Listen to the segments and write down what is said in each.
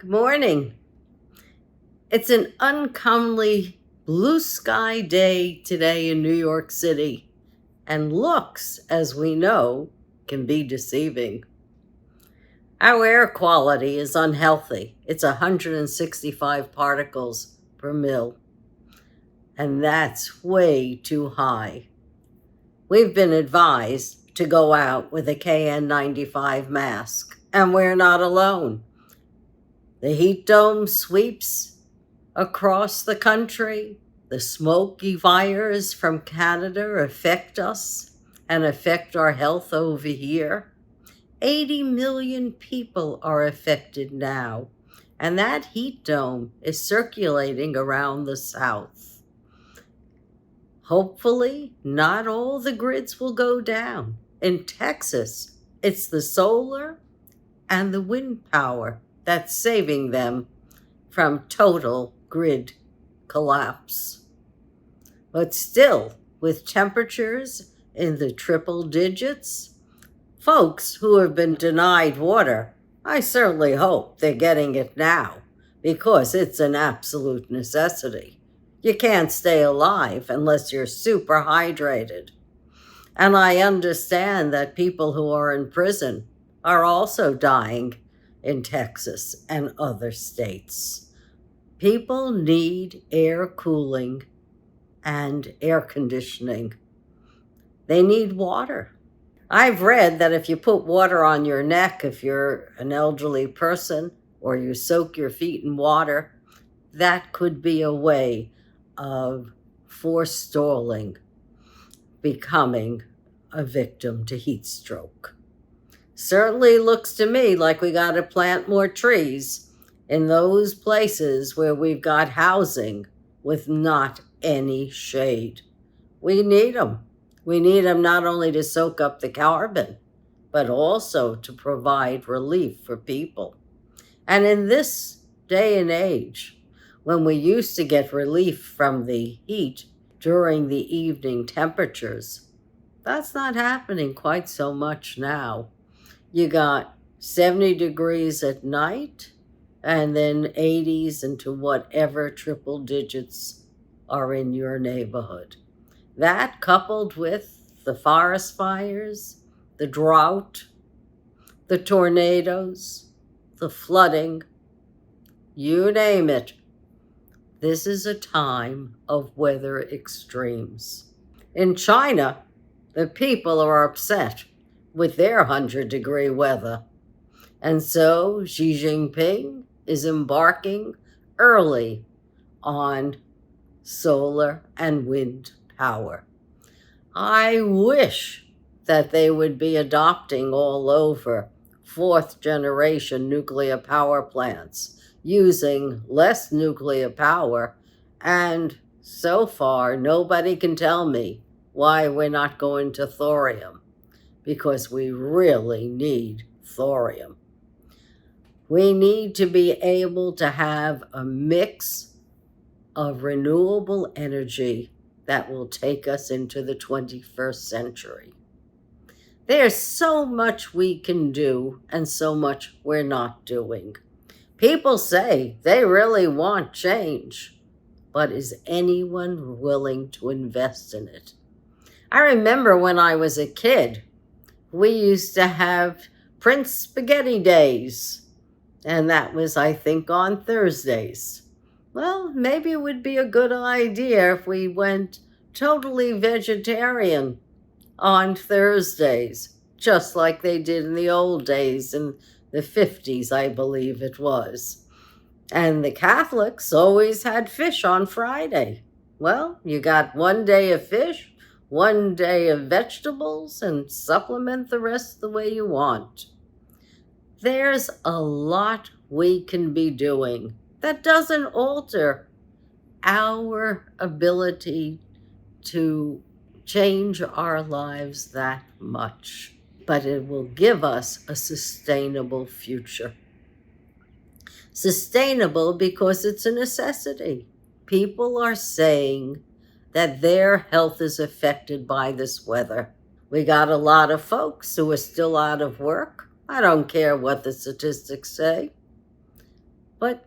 Good morning. It's an uncommonly blue sky day today in New York City, and looks, as we know, can be deceiving. Our air quality is unhealthy. It's 165 particles per mil, and that's way too high. We've been advised to go out with a KN95 mask, and we're not alone. The heat dome sweeps across the country. The Smokey fires from Canada affect us and affect our health over here. 80 million people are affected now, and that heat dome is circulating around the South. Hopefully, not all the grids will go down. In Texas, it's the solar and the wind power that's saving them from total grid collapse. But still, with temperatures in the triple digits, folks who have been denied water, I certainly hope they're getting it now, because it's an absolute necessity. You can't stay alive unless you're super hydrated. And I understand that people who are in prison are also dying in Texas and other states. People need air cooling and air conditioning. They need water. I've read that if you put water on your neck, if you're an elderly person, or you soak your feet in water, that could be a way of forestalling becoming a victim to heat stroke. Certainly looks to me like we got to plant more trees in those places where we've got housing with not any shade. We need them. We need them not only to soak up the carbon, but also to provide relief for people. And in this day and age, when we used to get relief from the heat during the evening temperatures, that's not happening quite so much now. You got 70 degrees at night, and then 80s into whatever triple digits are in your neighborhood. That, coupled with the forest fires, the drought, the tornadoes, the flooding, you name it. This is a time of weather extremes. In China, the people are upset with their 100-degree weather. And so Xi Jinping is embarking early on solar and wind power. I wish that they would be adopting all over fourth-generation nuclear power plants, using less nuclear power, and so far nobody can tell me why we're not going to thorium, because we really need thorium. We need to be able to have a mix of renewable energy that will take us into the 21st century. There's so much we can do and so much we're not doing. People say they really want change, but is anyone willing to invest in it? I remember when I was a kid, we used to have Prince Spaghetti Days, and that was, I think, on Thursdays. Well, maybe it would be a good idea if we went totally vegetarian on Thursdays, just like they did in the old days, in the 50s, I believe it was. And the Catholics always had fish on Friday. Well, you got one day of fish, one day of vegetables, and supplement the rest the way you want. There's a lot we can be doing that doesn't alter our ability to change our lives that much, but it will give us a sustainable future. Sustainable because it's a necessity. People are saying that their health is affected by this weather. We got a lot of folks who are still out of work. I don't care what the statistics say. But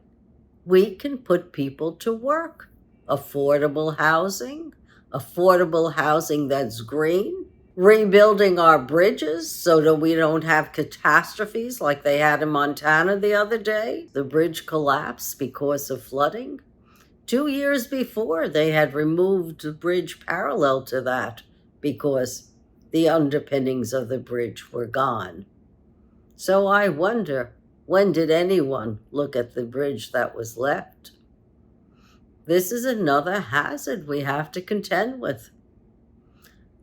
we can put people to work. Affordable housing that's green, rebuilding our bridges so that we don't have catastrophes like they had in Montana the other day. The bridge collapsed because of flooding. 2 years before, they had removed the bridge parallel to that because the underpinnings of the bridge were gone. So I wonder, when did anyone look at the bridge that was left? This is another hazard we have to contend with.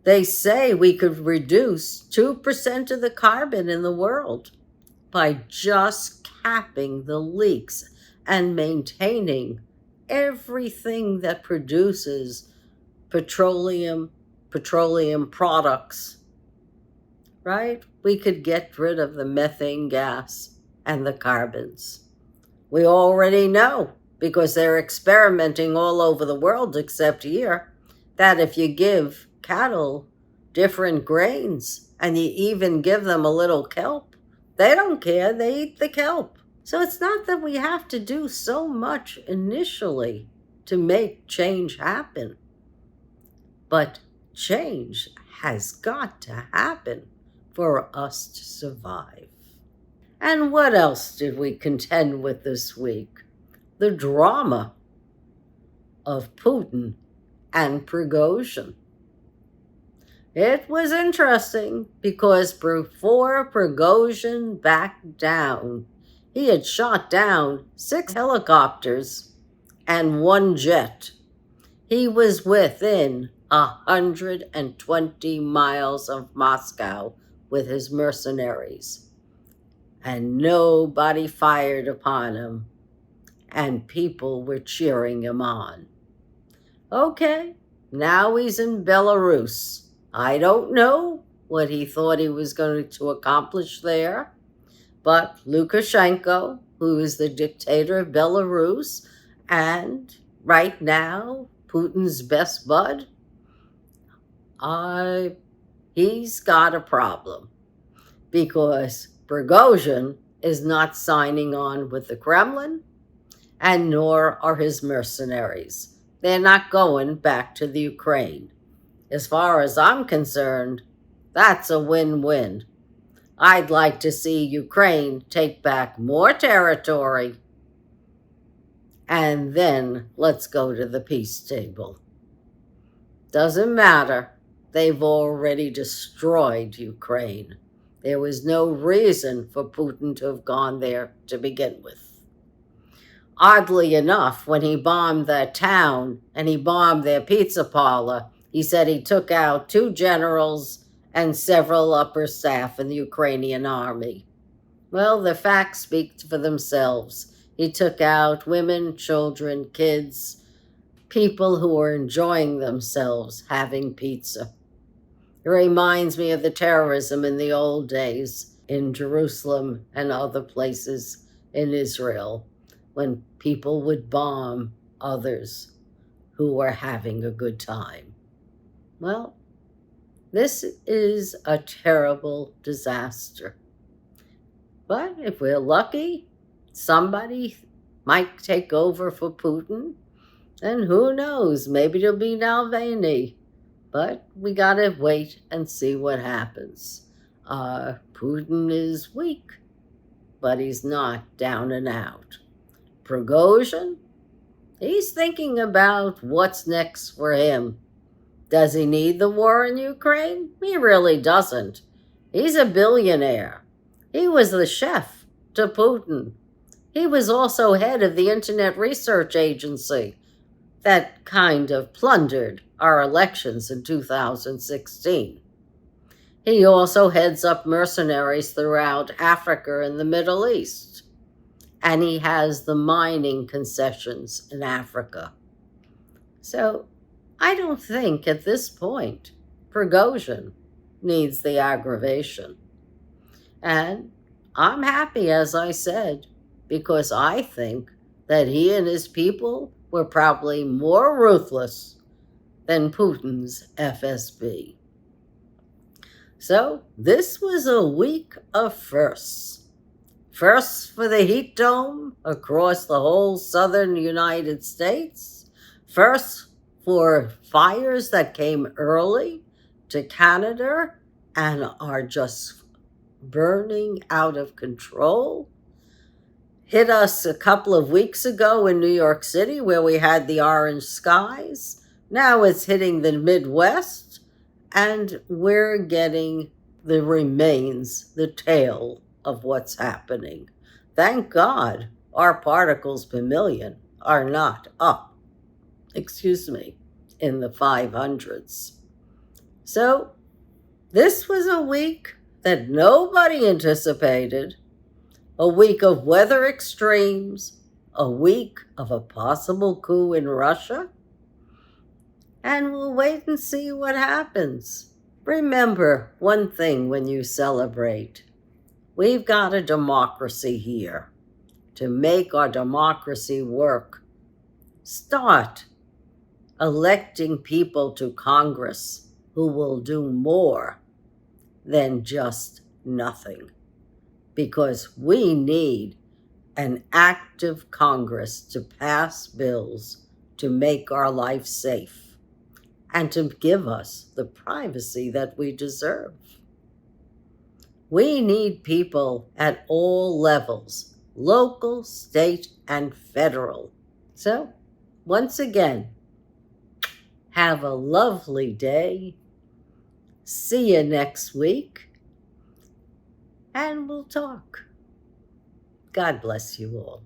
They say we could reduce 2% of the carbon in the world by just capping the leaks and maintaining everything that produces petroleum products, right? We could get rid of the methane gas and the carbons. We already know, because they're experimenting all over the world except here, that if you give cattle different grains and you even give them a little kelp, they don't care, they eat the kelp. So it's not that we have to do so much initially to make change happen, but change has got to happen for us to survive. And what else did we contend with this week? The drama of Putin and Prigozhin. It was interesting because before Prigozhin backed down, he had shot down 6 helicopters and 1 jet. He was within 120 miles of Moscow with his mercenaries, and nobody fired upon him, and people were cheering him on. Okay, now he's in Belarus. I don't know what he thought he was going to accomplish there, but Lukashenko, who is the dictator of Belarus, and right now Putin's best bud, he's got a problem, because Prigozhin is not signing on with the Kremlin, and nor are his mercenaries. They're not going back to the Ukraine. As far as I'm concerned, that's a win-win. I'd like to see Ukraine take back more territory, and then let's go to the peace table. Doesn't matter. They've already destroyed Ukraine. There was no reason for Putin to have gone there to begin with. Oddly enough, when he bombed that town and he bombed their pizza parlor, he said he took out 2 generals and several upper staff in the Ukrainian army. Well, the facts speak for themselves. He took out women, children, kids, people who were enjoying themselves having pizza. It reminds me of the terrorism in the old days in Jerusalem and other places in Israel, when people would bomb others who were having a good time. Well, this is a terrible disaster. But if we're lucky, somebody might take over for Putin, and who knows, maybe it'll be Navalny. But we gotta wait and see what happens. Putin is weak, but he's not down and out. Prigozhin, he's thinking about what's next for him. Does he need the war in Ukraine? He really doesn't. He's a billionaire. He was the chef to Putin. He was also head of the Internet Research Agency that kind of plundered our elections in 2016. He also heads up mercenaries throughout Africa and the Middle East. And he has the mining concessions in Africa. So I don't think at this point Prigozhin needs the aggravation. And I'm happy, as I said, because I think that he and his people were probably more ruthless than Putin's FSB. So this was a week of firsts. First for the heat dome across the whole southern United States. First for fires that came early to Canada and are just burning out of control. Hit us a couple of weeks ago in New York City where we had the orange skies. Now it's hitting the Midwest, and we're getting the remains, the tail of what's happening. Thank God our particles per million are not up, in the 500s. So this was a week that nobody anticipated, a week of weather extremes, a week of a possible coup in Russia, and we'll wait and see what happens. Remember one thing when you celebrate. We've got a democracy here. To make our democracy work, start electing people to Congress who will do more than just nothing. Because we need an active Congress to pass bills to make our life safe and to give us the privacy that we deserve. We need people at all levels, local, state, and federal. So, once again, have a lovely day. See you next week, and we'll talk. God bless you all.